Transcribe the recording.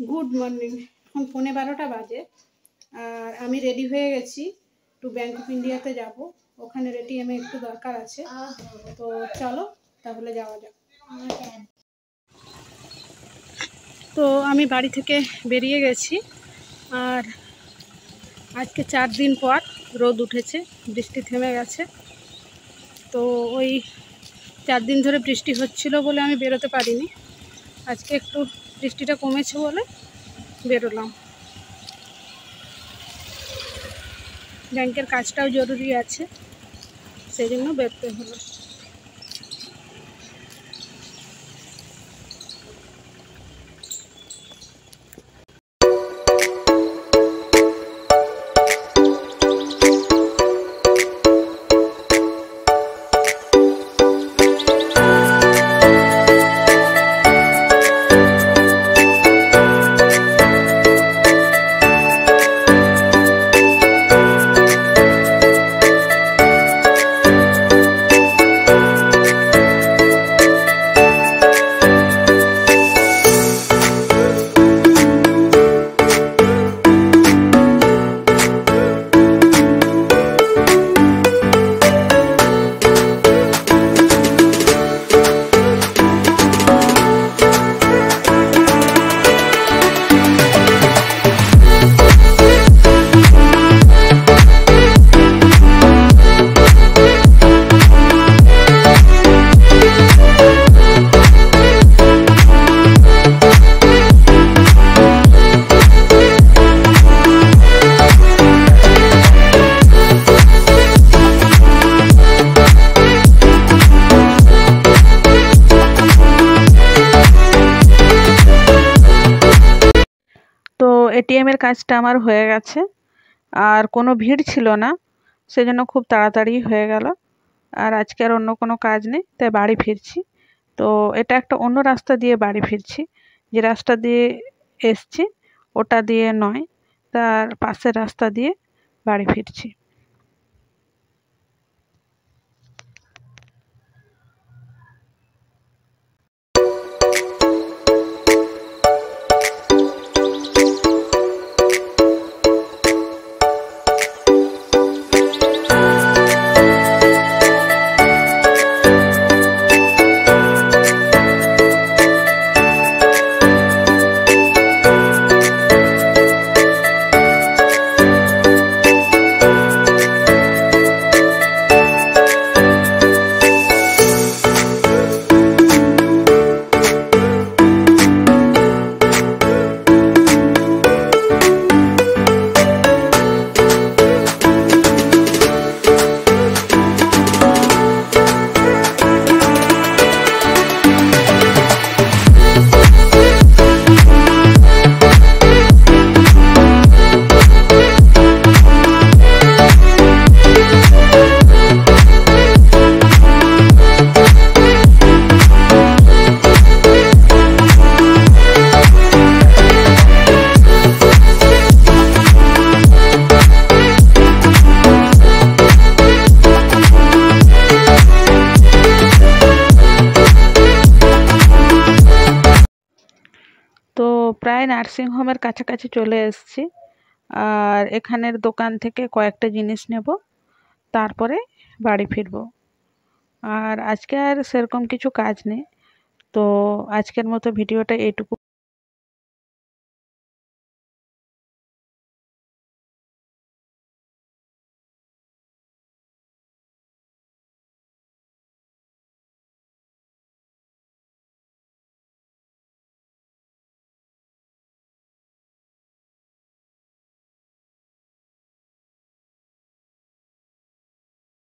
Good morning. এখন 11:15 বাজে আর আমি রেডি হয়ে গেছি, একটু ব্যাংক অফ ইন্ডিয়াতে যাব, ওখানে এটিএমে একটু দরকার আছে। তো চলো তাহলে যাওয়া যাক। তো আমি বাড়ি থেকে বেরিয়ে গেছি আর আজকে 4 দিন পর রোদ উঠেছে, বৃষ্টি থেমে গেছে। তো ওই 4 দিন ধরে বৃষ্টি হচ্ছিল বলে আমি বেরোতে পারিনি, আজকে একটু বৃষ্টিটা কমেছে বলে বেরোলাম। ব্যাংকের কাজটাও জরুরি আছে, সেই জন্য বেরোতে হলো। তো এটিএমের কাজটা আমার হয়ে গেছে আর কোনো ভিড় ছিল না, সেজন্য খুব তাড়াতাড়ি হয়ে গেল। আর আজকে আর অন্য কোনো কাজ নেই, তাই বাড়ি ফিরছি। তো এটা একটা অন্য রাস্তা দিয়ে বাড়ি ফিরছি, যে রাস্তা দিয়ে এসছি ওটা দিয়ে নয়, তার পাশের রাস্তা দিয়ে বাড়ি ফিরছি। তো প্রায় নার্সিংহোমের কাছাকাছি চলে এসেছি, আর এখানের দোকান থেকে কয়েকটা জিনিস নেব, তারপরে বাড়ি ফিরব। আর আজকে আর সেরকম কিছু কাজ নেই, তো আজকের মতো ভিডিওটা এইটুকু।